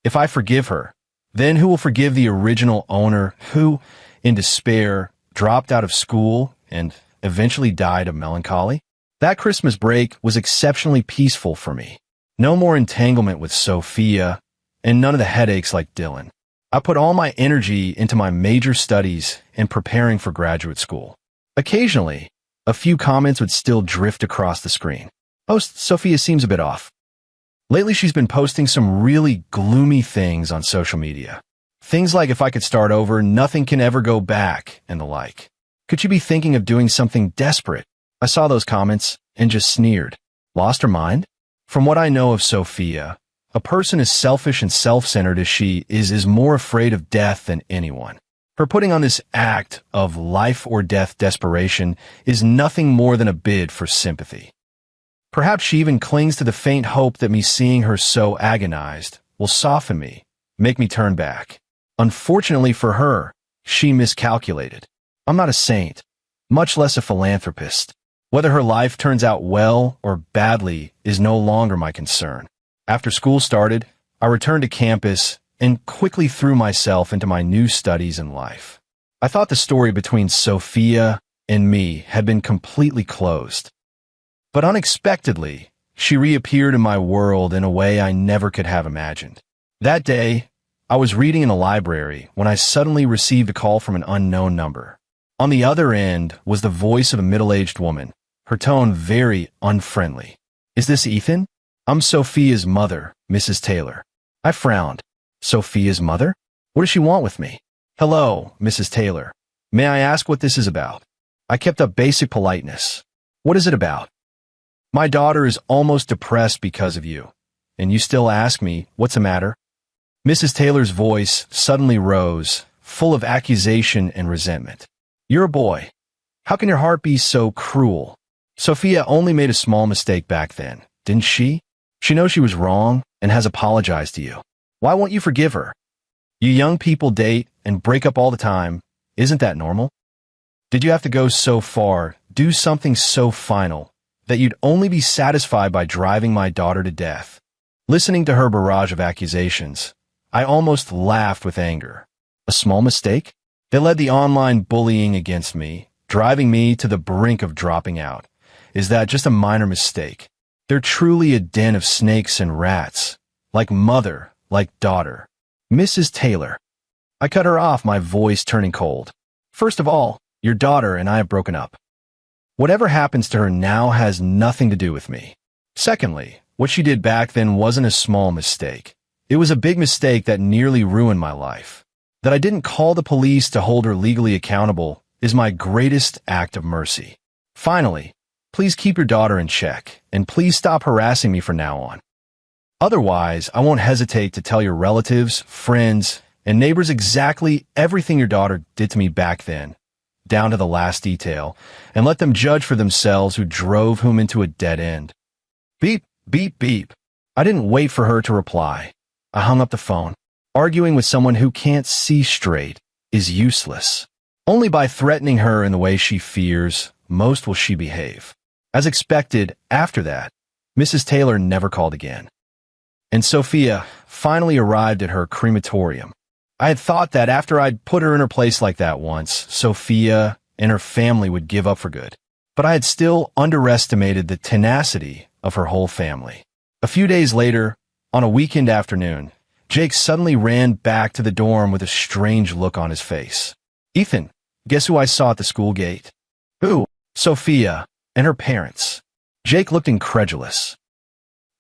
If I forgive her, then who will forgive the original owner who, in despair, dropped out of school and eventually died of melancholy? That Christmas break was exceptionally peaceful for me. No more entanglement with Sophia, and none of the headaches like Dylan. I put all my energy into my major studies and preparing for graduate school. Occasionally, a few comments would still drift across the screen. "Oh, Sophia seems a bit off." Lately, she's been posting some really gloomy things on social media. Things like, "If I could start over, nothing can ever go back," and the like. Could she be thinking of doing something desperate? I saw those comments and just sneered. Lost her mind? From what I know of Sophia, a person as selfish and self-centered as she is more afraid of death than anyone. Her putting on this act of life or death desperation is nothing more than a bid for sympathy. Perhaps she even clings to the faint hope that me seeing her so agonized will soften me, make me turn back. Unfortunately for her, she miscalculated. I'm not a saint, much less a philanthropist. Whether her life turns out well or badly is no longer my concern. After school started, I returned to campus and quickly threw myself into my new studies and life. I thought the story between Sophia and me had been completely closed. But unexpectedly, she reappeared in my world in a way I never could have imagined. That day, I was reading in a library when I suddenly received a call from an unknown number. On the other end was the voice of a middle-aged woman, her tone very unfriendly. "Is this Ethan? I'm Sophia's mother, Mrs. Taylor." I frowned. Sophia's mother? What does she want with me? "Hello, Mrs. Taylor. May I ask what this is about?" I kept up basic politeness. "What is it about?" "My daughter is almost depressed because of you. and you still ask me, what's the matter? Mrs. Taylor's voice suddenly rose, full of accusation and resentment. You're a boy. How can your heart be so cruel? Sophia only made a small mistake back then, didn't she? She knows she was wrong and has apologized to you. Why won't you forgive her? You young people date and break up all the time. Isn't that normal? Did you have to go so far, do something so final, that you'd only be satisfied by driving my daughter to death? Listening to her barrage of accusations, I almost laughed with anger. A small mistake? They led the online bullying against me, driving me to the brink of dropping out. Is that just a minor mistake? They're truly a den of snakes and rats. Like mother, like daughter. Mrs. Taylor. I cut her off, my voice turning cold. First of all, your daughter and I have broken up. Whatever happens to her now has nothing to do with me. Secondly, what she did back then wasn't a small mistake. It was a big mistake that nearly ruined my life. That I didn't call the police to hold her legally accountable is my greatest act of mercy. Finally, please keep your daughter in check, and please stop harassing me from now on. Otherwise, I won't hesitate to tell your relatives, friends, and neighbors exactly everything your daughter did to me back then, down to the last detail, and let them judge for themselves who drove whom into a dead end. Beep, beep, beep. I didn't wait for her to reply. I hung up the phone. Arguing with someone who can't see straight is useless. Only by threatening her in the way she fears, most will she behave. As expected, after that, Mrs. Taylor never called again. And Sophia finally arrived at her crematorium. I had thought that after I'd put her in her place like that once, Sophia and her family would give up for good. But I had still underestimated the tenacity of her whole family. A few days later, on a weekend afternoon, Jake suddenly ran back to the dorm with a strange look on his face. Ethan, guess who I saw at the school gate? Who? Sophia and her parents. Jake looked incredulous.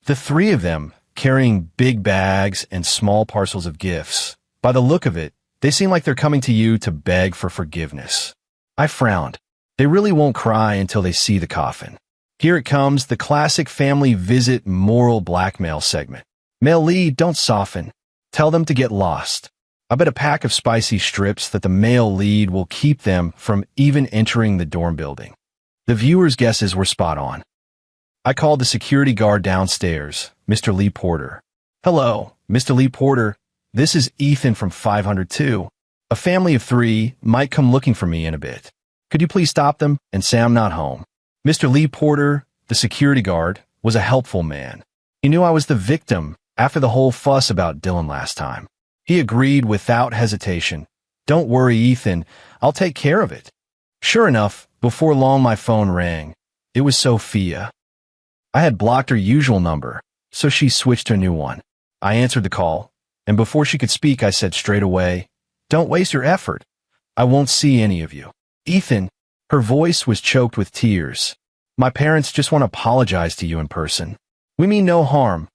The three of them, carrying big bags and small parcels of gifts. By the look of it, they seem like they're coming to you to beg for forgiveness. I frowned. They really won't cry until they see the coffin. Here it comes, the classic family visit moral blackmail segment. Male lead, don't soften. Tell them to get lost. I bet a pack of spicy strips that the male lead will keep them from even entering the dorm building. The viewers' guesses were spot on. I called the security guard downstairs, Mr. Lee Porter. Hello, Mr. Lee Porter. This is Ethan from 502. A family of 3 might come looking for me in a bit. Could you please stop them and say I'm not home? Mr. Lee Porter, the security guard, was a helpful man. He knew I was the victim after the whole fuss about Dylan last time. He agreed without hesitation. Don't worry, Ethan. I'll take care of it. Sure enough, before long my phone rang. It was Sophia. I had blocked her usual number, so she switched to a new one. I answered the call, and before she could speak, I said straight away, don't waste your effort. I won't see any of you. Ethan, her voice was choked with tears. My parents just want to apologize to you in person. We mean no harm.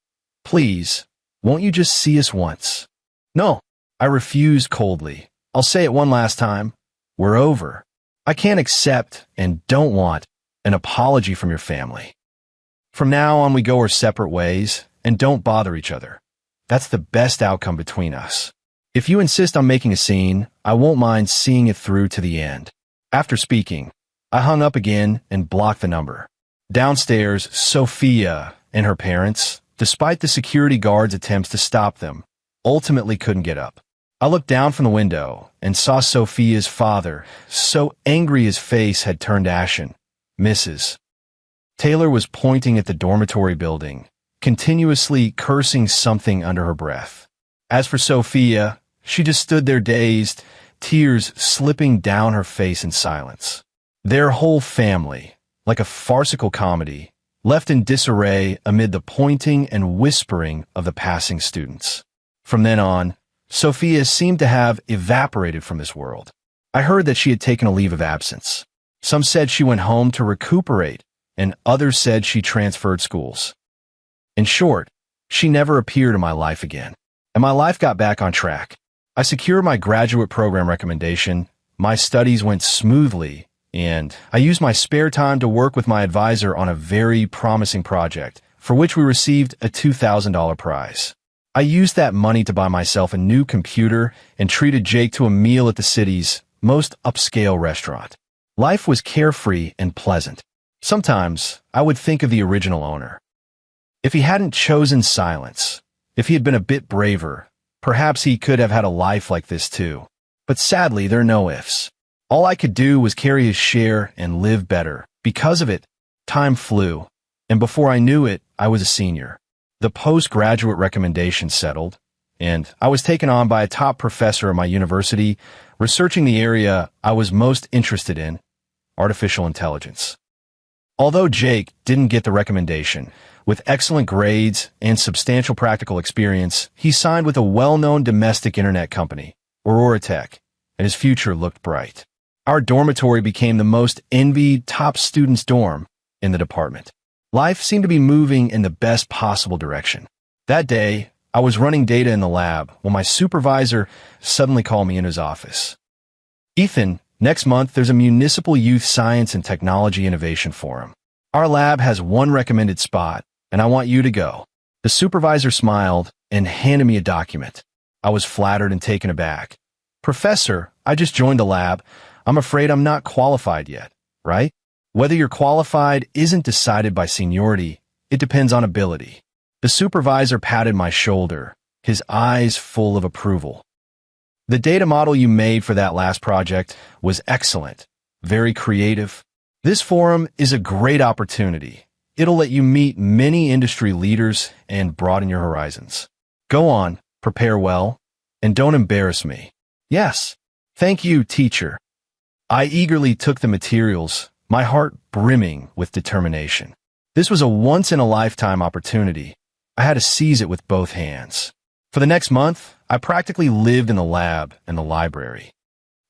Please, won't you just see us once? No, I refused coldly. I'll say it one last time. We're over. I can't accept and don't want an apology from your family. From now on, we go our separate ways and don't bother each other. That's the best outcome between us. If you insist on making a scene, I won't mind seeing it through to the end. After speaking, I hung up again and blocked the number. Downstairs, Sophia and her parents, despite the security guard's attempts to stop them, ultimately couldn't get up. I looked down from the window and saw Sophia's father, so angry his face had turned ashen. Mrs. Taylor was pointing at the dormitory building, continuously cursing something under her breath. As for Sophia, she just stood there dazed, tears slipping down her face in silence. Their whole family, like a farcical comedy, left in disarray amid the pointing and whispering of the passing students. From then on, Sophia seemed to have evaporated from this world. I heard that she had taken a leave of absence. Some said she went home to recuperate, and others said she transferred schools. In short, she never appeared in my life again, and my life got back on track. I secured my graduate program recommendation, my studies went smoothly, and I used my spare time to work with my advisor on a very promising project, for which we received a $2,000 prize. I used that money to buy myself a new computer and treated Jake to a meal at the city's most upscale restaurant. Life was carefree and pleasant. Sometimes I would think of the original owner. If he hadn't chosen silence, if he had been a bit braver, perhaps he could have had a life like this too. But sadly, there are no ifs. All I could do was carry his share and live better. Because of it, time flew, and before I knew it, I was a senior. The postgraduate recommendation settled, and I was taken on by a top professor at my university, researching the area I was most interested in, artificial intelligence. Although Jake didn't get the recommendation, with excellent grades and substantial practical experience, he signed with a well-known domestic internet company, Aurora Tech, and his future looked bright. Our dormitory became the most envied top students' dorm in the department. Life seemed to be moving in the best possible direction. That day, I was running data in the lab when my supervisor suddenly called me in his office. "Ethan, next month there's a Municipal Youth Science and Technology Innovation Forum. Our lab has one recommended spot, and I want you to go." The supervisor smiled and handed me a document. I was flattered and taken aback. "Professor, I just joined the lab. I'm afraid I'm not qualified yet, right?" "Whether you're qualified isn't decided by seniority. It depends on ability." The supervisor patted my shoulder, his eyes full of approval. "The data model you made for that last project was excellent, very creative. This forum is a great opportunity. It'll let you meet many industry leaders and broaden your horizons. Go on, prepare well, and don't embarrass me." "Yes, thank you, teacher." I eagerly took the materials, my heart brimming with determination. This was a once-in-a-lifetime opportunity. I had to seize it with both hands. For the next month, I practically lived in the lab and the library.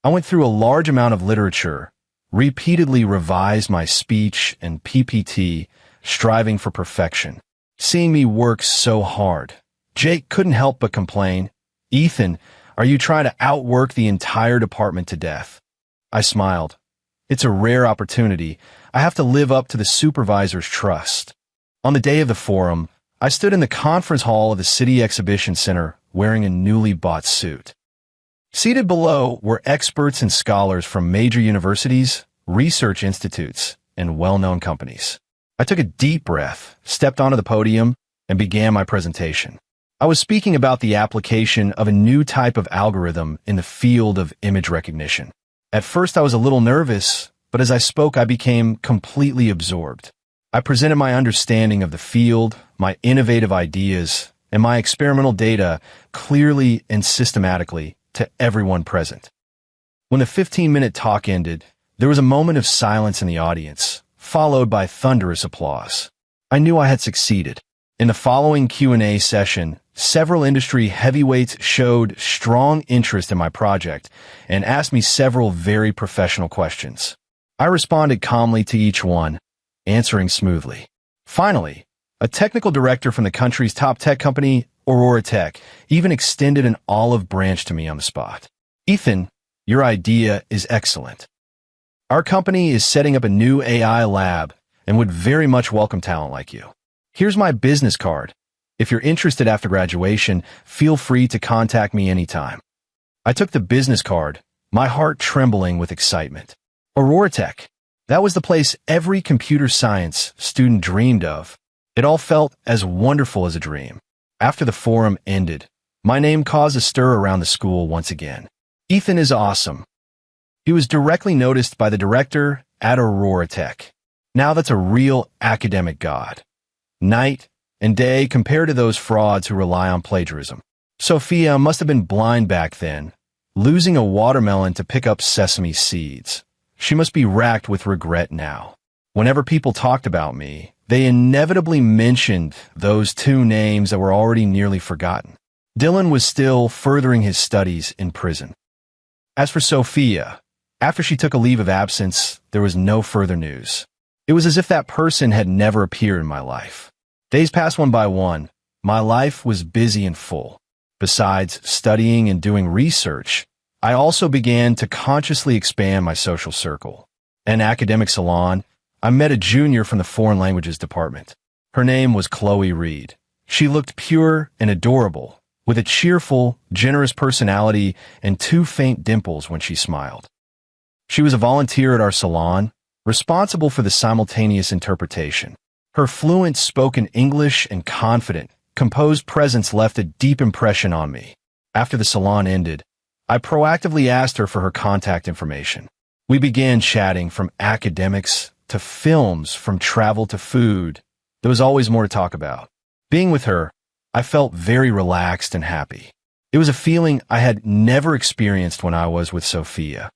I went through a large amount of literature, repeatedly revised my speech and PPT, striving for perfection. Seeing me work so hard, Jake couldn't help but complain, "Ethan, are you trying to outwork the entire department to death?" I smiled. It's a rare opportunity. I have to live up to the supervisor's trust. On the day of the forum, I stood in the conference hall of the City Exhibition Center wearing a newly bought suit. Seated below were experts and scholars from major universities, research institutes, and well-known companies. I took a deep breath, stepped onto the podium, and began my presentation. I was speaking about the application of a new type of algorithm in the field of image recognition. At first, I was a little nervous, but as I spoke, I became completely absorbed. I presented my understanding of the field, my innovative ideas, and my experimental data clearly and systematically to everyone present. When the 15-minute talk ended, there was a moment of silence in the audience, followed by thunderous applause. I knew I had succeeded. In the following Q&A session, several industry heavyweights showed strong interest in my project and asked me several very professional questions. I responded calmly to each one, answering smoothly. Finally, a technical director from the country's top tech company, Aurora Tech, even extended an olive branch to me on the spot. "Ethan, your idea is excellent. Our company is setting up a new AI lab and would very much welcome talent like you. Here's my business card. If you're interested after graduation, feel free to contact me anytime." I took the business card, my heart trembling with excitement. Aurora Tech. That was the place every computer science student dreamed of. It all felt as wonderful as a dream. After the forum ended, my name caused a stir around the school once again. "Ethan is awesome." He was directly noticed by the director at Aurora Tech. Now that's a real academic god. Night and day compared to those frauds who rely on plagiarism. Sophia must have been blind back then, losing a watermelon to pick up sesame seeds. She must be racked with regret now. Whenever people talked about me, they inevitably mentioned those two names that were already nearly forgotten. Dylan was still furthering his studies in prison. As for Sophia, after she took a leave of absence, there was no further news. It was as if that person had never appeared in my life. Days passed one by one. My life was busy and full. Besides studying and doing research, I also began to consciously expand my social circle. In an academic salon, I met a junior from the foreign languages department. Her name was Chloe Reed. She looked pure and adorable, with a cheerful, generous personality and two faint dimples when she smiled. She was a volunteer at our salon, responsible for the simultaneous interpretation. Her fluent spoken English and confident, composed presence left a deep impression on me. After the salon ended, I proactively asked her for her contact information. We began chatting from academics to films, from travel to food. There was always more to talk about. Being with her, I felt very relaxed and happy. It was a feeling I had never experienced when I was with Sophia.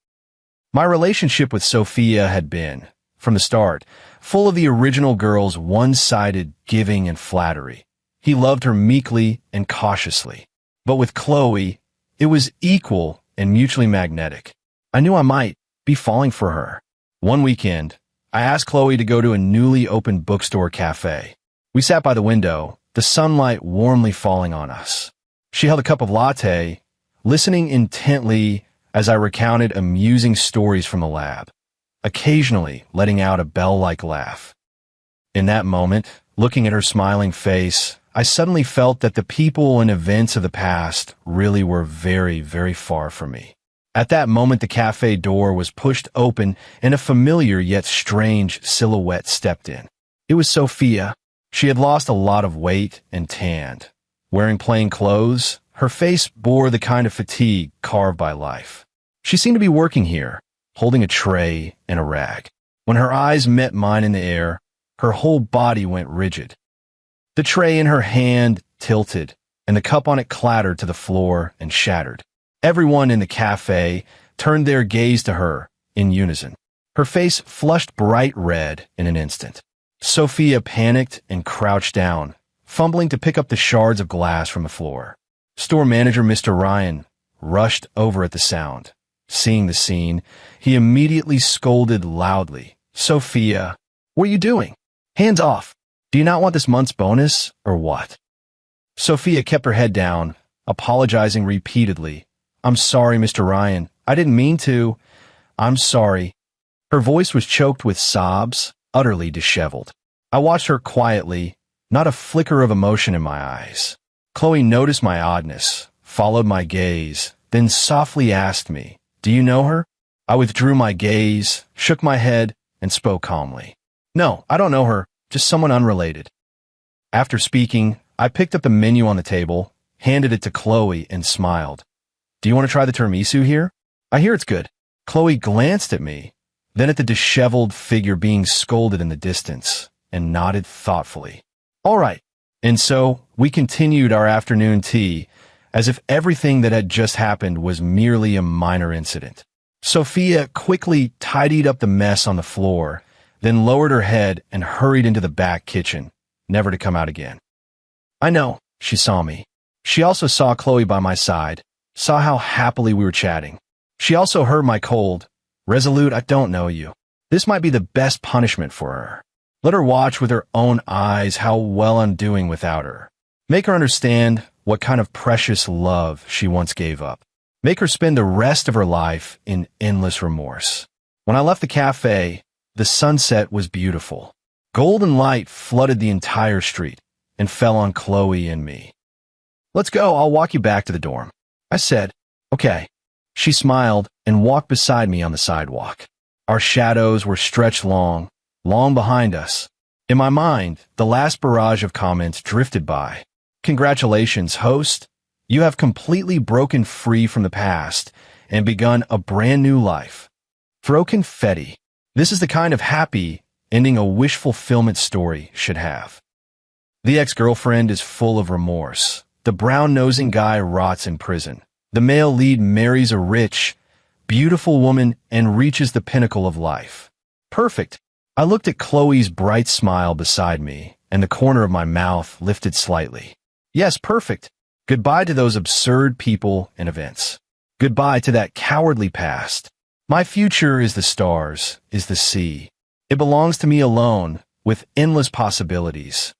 My relationship with Sophia had been, from the start, full of the original girl's one-sided giving and flattery. He loved her meekly and cautiously. But with Chloe, it was equal and mutually magnetic. I knew I might be falling for her. One weekend, I asked Chloe to go to a newly opened bookstore cafe. We sat by the window, the sunlight warmly falling on us. She held a cup of latte, listening intently as I recounted amusing stories from the lab, occasionally letting out a bell-like laugh. In that moment, looking at her smiling face, I suddenly felt that the people and events of the past really were very, very far from me. At that moment, the cafe door was pushed open and a familiar yet strange silhouette stepped in. It was Sophia. She had lost a lot of weight and tanned. Wearing plain clothes, her face bore the kind of fatigue carved by life. She seemed to be working here, holding a tray and a rag. When her eyes met mine in the air, her whole body went rigid. The tray in her hand tilted, and the cup on it clattered to the floor and shattered. Everyone in the cafe turned their gaze to her in unison. Her face flushed bright red in an instant. Sophia panicked and crouched down, fumbling to pick up the shards of glass from the floor. Store manager Mr. Ryan rushed over at the sound. Seeing the scene, he immediately scolded loudly. "Sophia, what are you doing? Hands off! Do you not want this month's bonus, or what?" Sophia kept her head down, apologizing repeatedly. "I'm sorry, Mr. Ryan. I didn't mean to. I'm sorry." Her voice was choked with sobs, utterly disheveled. I watched her quietly, not a flicker of emotion in my eyes. Chloe noticed my oddness, followed my gaze, then softly asked me, "Do you know her?" I withdrew my gaze, shook my head, and spoke calmly. "No, I don't know her. Just someone unrelated." After speaking, I picked up the menu on the table, handed it to Chloe, and smiled. "Do you want to try the tiramisu here? I hear it's good." Chloe glanced at me, then at the disheveled figure being scolded in the distance, and nodded thoughtfully. "All right." And so, we continued our afternoon tea, as if everything that had just happened was merely a minor incident. Sophia quickly tidied up the mess on the floor, then lowered her head and hurried into the back kitchen, never to come out again. I know, she saw me. She also saw Chloe by my side, saw how happily we were chatting. She also heard my cold, resolute, "I don't know you." This might be the best punishment for her. Let her watch with her own eyes how well I'm doing without her. Make her understand what kind of precious love she once gave up. Make her spend the rest of her life in endless remorse. When I left the cafe, the sunset was beautiful. Golden light flooded the entire street and fell on Chloe and me. "Let's go, I'll walk you back to the dorm." I said, "Okay." She smiled and walked beside me on the sidewalk. Our shadows were stretched long behind us. In my mind, the last barrage of comments drifted by. "Congratulations, host. You have completely broken free from the past and begun a brand new life. Throw confetti." This is the kind of happy ending a wish fulfillment story should have. The ex-girlfriend is full of remorse. The brown-nosing guy rots in prison. The male lead marries a rich, beautiful woman and reaches the pinnacle of life. Perfect. I looked at Chloe's bright smile beside me, and the corner of my mouth lifted slightly. Yes, perfect. Goodbye to those absurd people and events. Goodbye to that cowardly past. My future is the stars, is the sea. It belongs to me alone, with endless possibilities.